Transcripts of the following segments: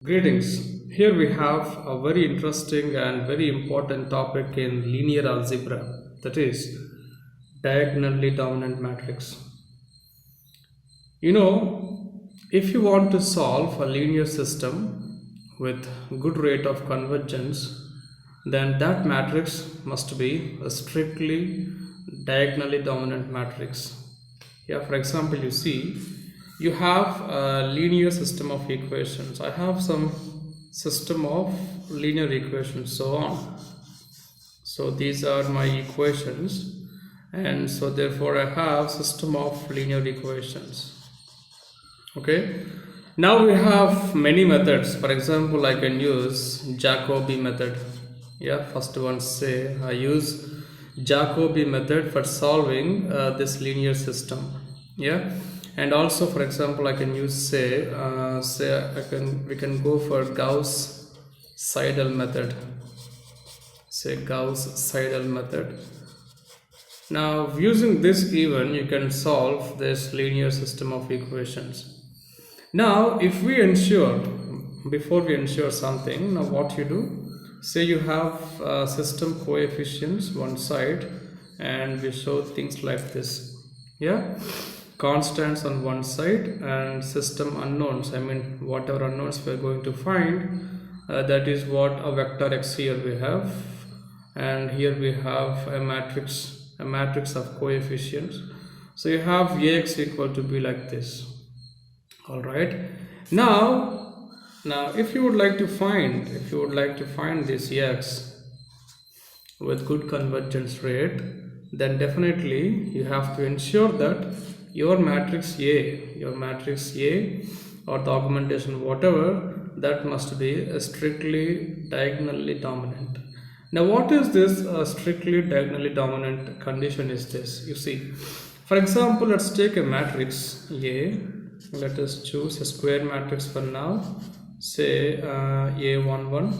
Greetings. Here we have a very interesting and very important topic in linear algebra, that is diagonally dominant matrix. If you want to solve a linear system with good rate of convergence, then that matrix must be a strictly diagonally dominant matrix. Yeah, for example, you see you have a linear system of equations. I have some system of linear equations, so on. So these are my equations, and so therefore I have system of linear equations. Okay, now we have many methods. For example, I can use Jacobi method. Yeah, first one, say I use Jacobi method for solving this linear system. Yeah, and also, for example, I can use we can go for Gauss Seidel method. Say Gauss Seidel method. Now using this, even you can solve this linear system of equations. Now, if we ensure, before we ensure something, now what you do, say you have system coefficients one side, and we show things like this. Yeah, constants on one side and system unknowns. I mean, whatever unknowns we are going to find, that is what a vector x here we have, and here we have a matrix of coefficients. So you have ax equal to be like this. All right, now if you would like to find this x with good convergence rate, then definitely you have to ensure that your matrix A or the augmentation whatever, that must be a strictly diagonally dominant. Now what is this strictly diagonally dominant condition? Is this, you see, for example, let's take a matrix A. Let us choose a square matrix for now. Say A11,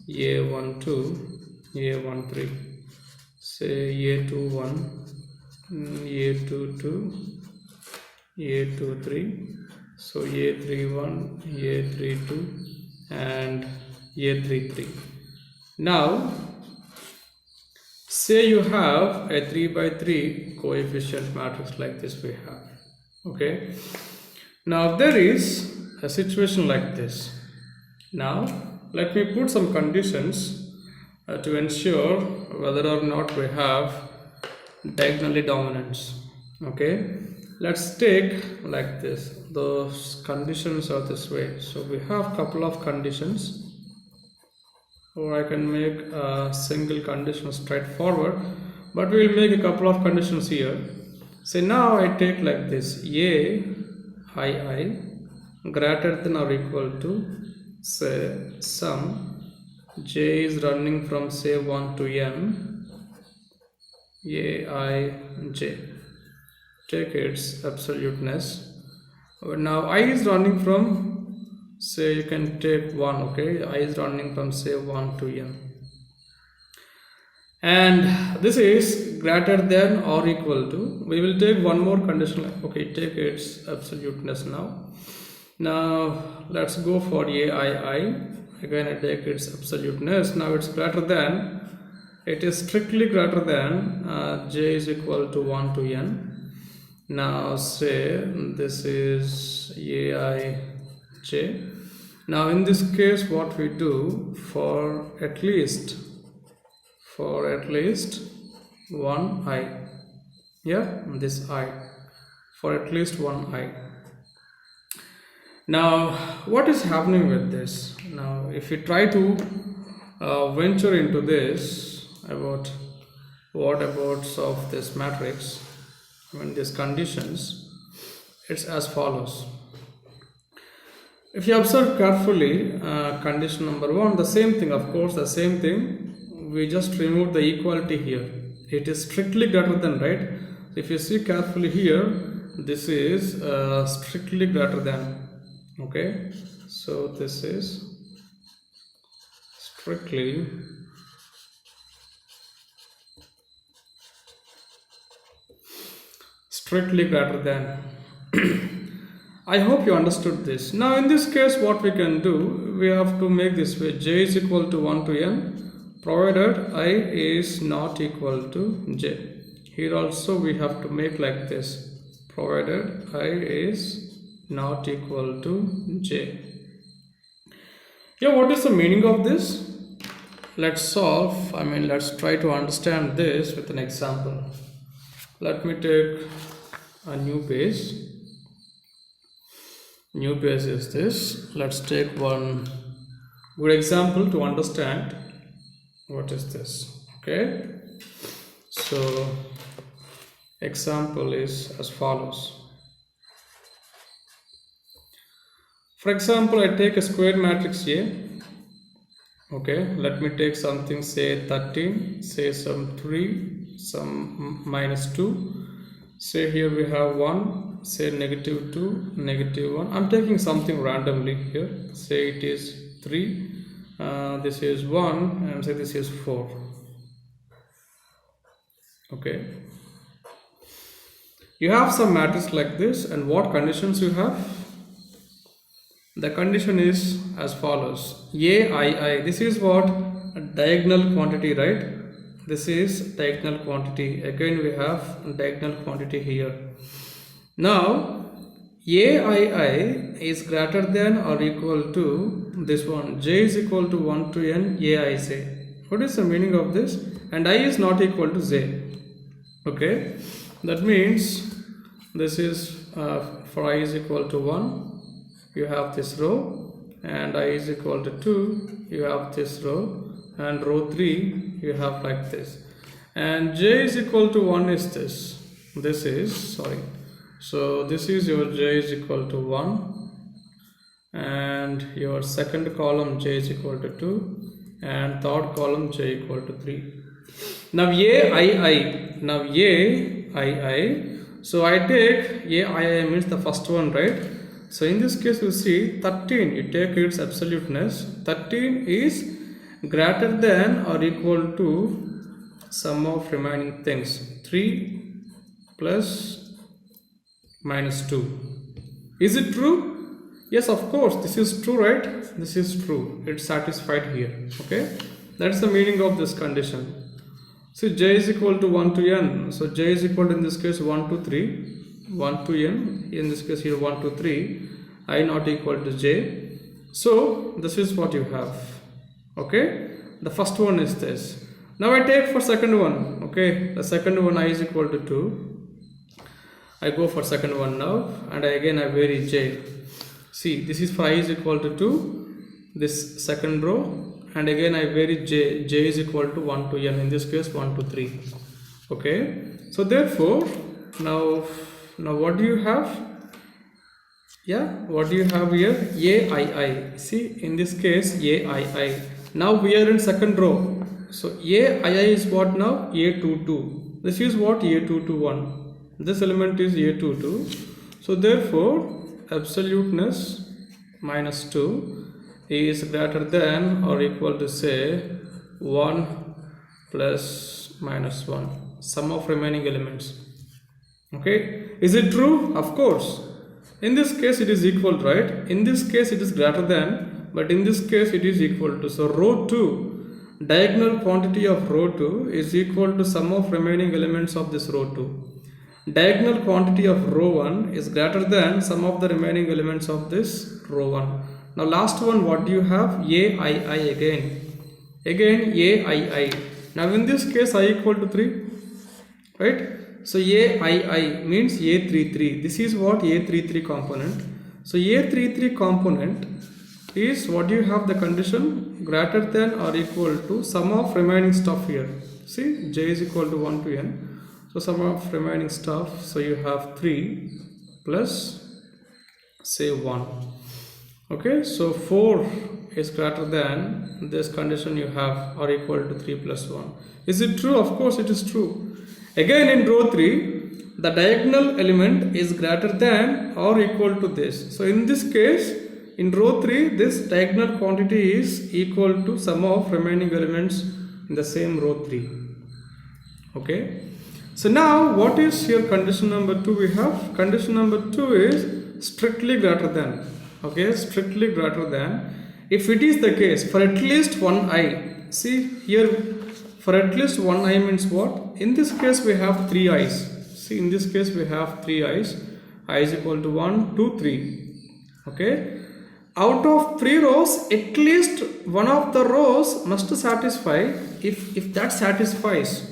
A12, A13. Say A21, A22, A23. So A31, A32, and A33. Now, say you have a 3 by 3 coefficient matrix like this we have. Okay. Now there is a situation like this. Now let me put some conditions to ensure whether or not we have diagonally dominance. Okay, let's take like this. Those conditions are this way. So we have couple of conditions, or I can make a single condition straightforward, but we will make a couple of conditions here. So now I take like this: I greater than or equal to, say, sum j is running from say 1 to n Aij. Take its absoluteness. Now I is running from, say, you can take 1. Okay, I is running from say 1 to n, and this is greater than or equal to, we will take one more condition. Okay, take its absoluteness. Now let's go for Aii. Again I take its absoluteness. Now it's greater than, it is strictly greater than j is equal to 1 to n. Now say this is Aij. Now in this case, what we do, for at least one I, yeah, this I, for at least one I. Now what is happening with this? Now if you try to venture into this, about what about of this matrix, I mean these conditions, it's as follows. If you observe carefully, condition number 1, the same thing, of course, the same thing, we just remove the equality here. It is strictly greater than, right? If you see carefully here, this is strictly greater than. Okay, so this is strictly greater than. I hope you understood this. Now in this case what we can do, we have to make this way: j is equal to 1 to n provided I is not equal to j. Here also we have to make like this: provided I is not equal to j. Yeah, what is the meaning of this? Let's solve, let's try to understand this with an example. Let me take a new base. New base is this. Let's take one good example to understand what is this. Okay, so example is as follows. For example, I take a square matrix A. Okay, let me take something, say 13, say some 3, some minus 2, say here we have 1, say negative 2, negative 1. I'm taking something randomly here, say it is 3, this is 1, and say this is 4. Okay, you have some matrix like this, and what conditions you have? The condition is as follows: aii, this is what? A diagonal quantity, right? This is diagonal quantity. Again we have diagonal quantity here. Now aii is greater than or equal to this one: j is equal to 1 to n aij. What is the meaning of this? And I is not equal to j. Okay, that means this is for I is equal to 1, you have this row, and I is equal to 2, you have this row, and row 3 you have like this, and j is equal to 1 is this. This is, sorry, so this is your j is equal to 1, and your second column j is equal to 2, and third column j equal to 3. Now aii, so I take aii means the first one, right? So in this case you see 13, you take its absoluteness. 13 is greater than or equal to sum of remaining things, 3 plus minus 2. Is it true? Yes, of course, this is true, right? This is true. It's satisfied here. Okay, that's the meaning of this condition. So j is equal to 1 to n. So j is equal to, in this case, 1 to 3. 1 to n, in this case here 1 to 3, I not equal to j. So this is what you have. Okay, the first one is this. Now I take for second one. Okay, the second one I is equal to 2. I go for second one now, and again I vary j. See, this is for I is equal to 2, this second row, and again I vary j. J is equal to 1 to n, in this case 1 to 3. Okay, so therefore now what do you have? Yeah, what do you have here? aii. See, in this case aii. Now we are in second row. So aii is what now? a22. This is what? a21. This element is a22. So therefore absoluteness minus 2 is greater than or equal to, say, 1 plus minus 1, sum of remaining elements. Okay, is it true? Of course. In this case it is equal, right? In this case it is greater than, but in this case it is equal to. So row 2, diagonal quantity of row 2 is equal to sum of remaining elements of this row 2. Diagonal quantity of row 1 is greater than sum of the remaining elements of this row 1. Now last one, what do you have? aii again. Again aii. Now in this case I equal to 3, right? So aii means a33. This is what? a33 component. So a33 component is what you have the condition greater than or equal to sum of remaining stuff here. See, j is equal to 1 to n. So sum of remaining stuff. So you have 3 plus, say, 1. Okay, so 4 is greater than this condition you have or equal to 3 plus 1. Is it true? Of course it is true. Again in row 3, the diagonal element is greater than or equal to this. So in this case, in row 3, this diagonal quantity is equal to sum of remaining elements in the same row 3. Okay. So now what is here condition number 2 we have? Condition number 2 is strictly greater than. Okay, strictly greater than. If it is the case for at least one I, see here, for at least one I means what? In this case we have three I's. See, in this case we have three I's. I is equal to 1, 2, 3. Okay. Out of three rows, at least one of the rows must satisfy. If that satisfies,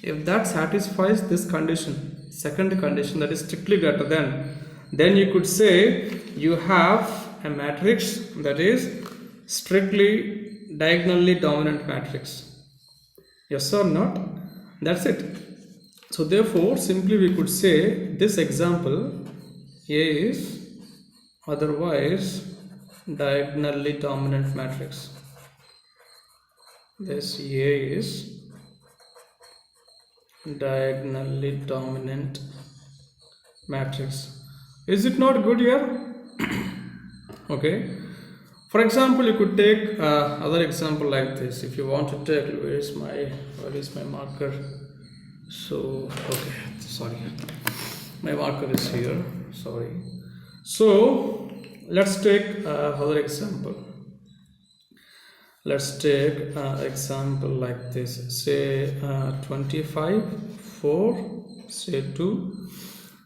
this condition, second condition, that is strictly greater than, then you could say you have a matrix that is strictly diagonally dominant matrix. Yes or not? That's it. So therefore simply we could say this example A is otherwise diagonally dominant matrix. This A is diagonally dominant matrix. Is it not good here? Okay. For example, you could take other example like this. If you want to take, where is my marker? So okay, sorry, my marker is here. Sorry. So let's take other example. Let's take example like this. Say 25, 4, say 2,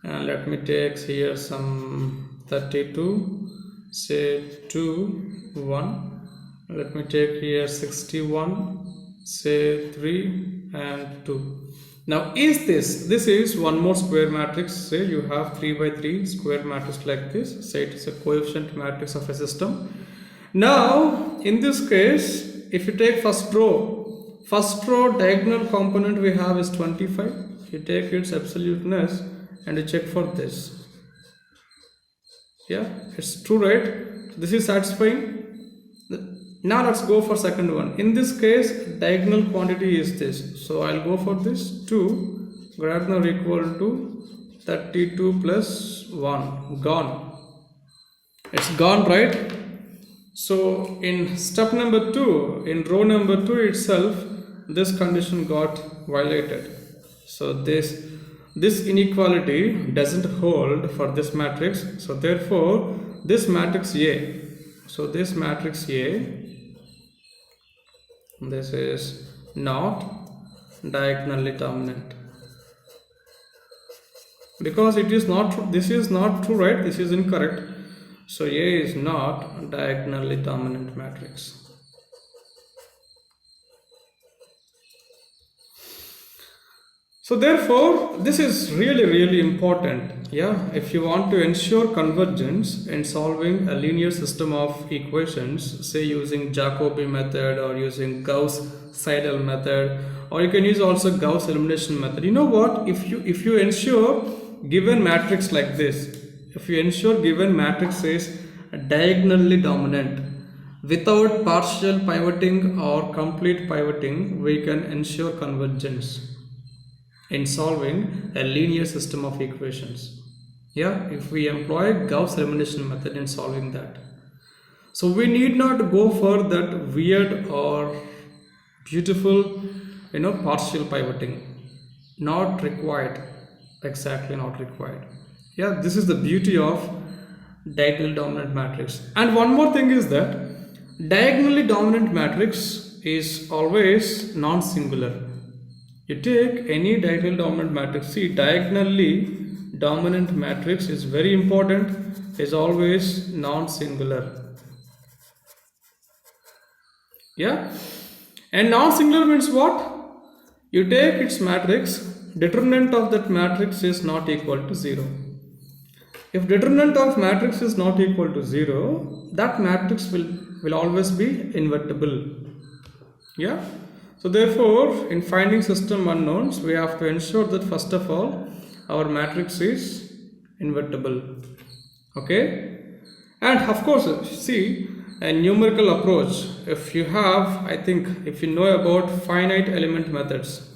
and let me take here some 32, say 2, 1. Let me take here 61, say 3 and 2. Now is this is one more square matrix. Say you have 3 by 3 square matrix like this. Say it is a coefficient matrix of a system. Now in this case, if you take first row diagonal component we have is 25. You take its absoluteness and you check for this. Yeah, it's true, right? This is satisfying. Now let's go for second one. In this case, diagonal quantity is this. So I'll go for this 2 greater than or equal to 32 plus 1. Gone. It's gone, right? So in step number 2, in row number 2 itself, this condition got violated. So this inequality doesn't hold for this matrix. So therefore, this matrix A. So this matrix A, this is not diagonally dominant, because it is not, this is not true, right? This is incorrect. So A is not diagonally dominant matrix. So therefore this is really important. Yeah, if you want to ensure convergence in solving a linear system of equations, say using Jacobi method or using Gauss-Seidel method, or you can use also Gauss elimination method. You know what, if you ensure given matrix like this, if you ensure given matrix is diagonally dominant without partial pivoting or complete pivoting, we can ensure convergence in solving a linear system of equations. Yeah, if we employ Gauss elimination method in solving that. So we need not go for that weird or beautiful, partial pivoting. Not required. Exactly not required. Yeah, this is the beauty of diagonally dominant matrix. And one more thing is that diagonally dominant matrix is always non-singular. You take any diagonally dominant matrix, see, diagonally dominant matrix is very important, is always non-singular. Yeah, and non-singular means what? You take its matrix, determinant of that matrix is not equal to 0. If determinant of matrix is not equal to 0, that matrix will always be invertible. Yeah. So therefore, in finding system unknowns, we have to ensure that first of all, our matrix is invertible. Okay. And of course, see, a numerical approach, if you have, I think, if you know about finite element methods,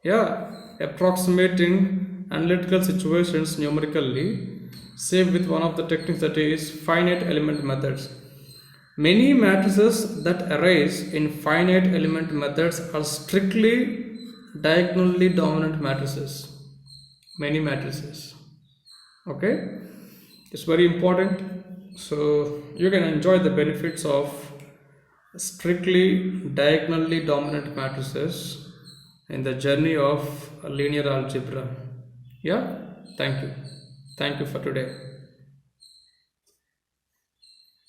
yeah, approximating analytical situations numerically, say with one of the techniques, that is finite element methods. Many matrices that arise in finite element methods are strictly diagonally dominant matrices. Many matrices. Okay. It's very important. So you can enjoy the benefits of strictly diagonally dominant matrices in the journey of linear algebra. Yeah, thank you. Thank you for today.